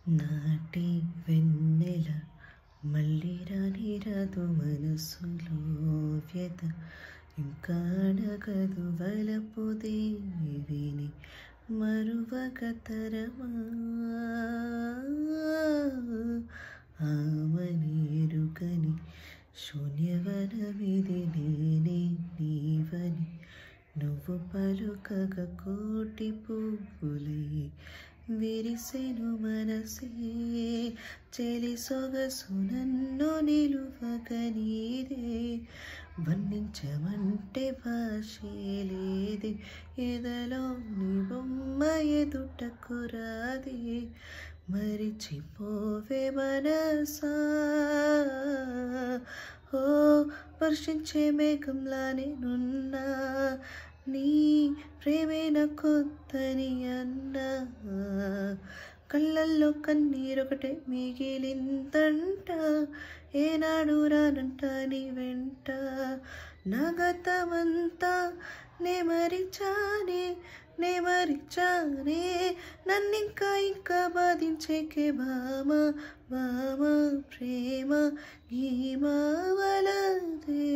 నాటి వెన్నెల మళ్ళీ రాని రాదు మనసులో వ్యత ఇంకా అడగదు వలపు దేవిని మరువక తరమా ఆమని ఎరుకని శూన్యవనమిది నేనే నీవని నువ్వు పలుకగ కోటి పువ్వులై విరిసెను మనసే చెలి సొగసు నన్ను నిలువక నీదే వర్ణించమంటే భాషే లేదే ఎదలో నీ బొమ్మ ఎదుటకు రాదే మరిచిపోవే మనసా ఓ వర్షించే మేఘంలా నేనున్నా నీ ప్రేమే నా కొత్తని అన్నా కళ్ళల్లో కన్నీరొకటే మిగిలిందంట ఏనాడు రానంట నీ వెంట నా గతమంతా నే మరిచానే నన్నింకా ఇంకా బాధించేకే భామా ప్రేమ గీమా వలదే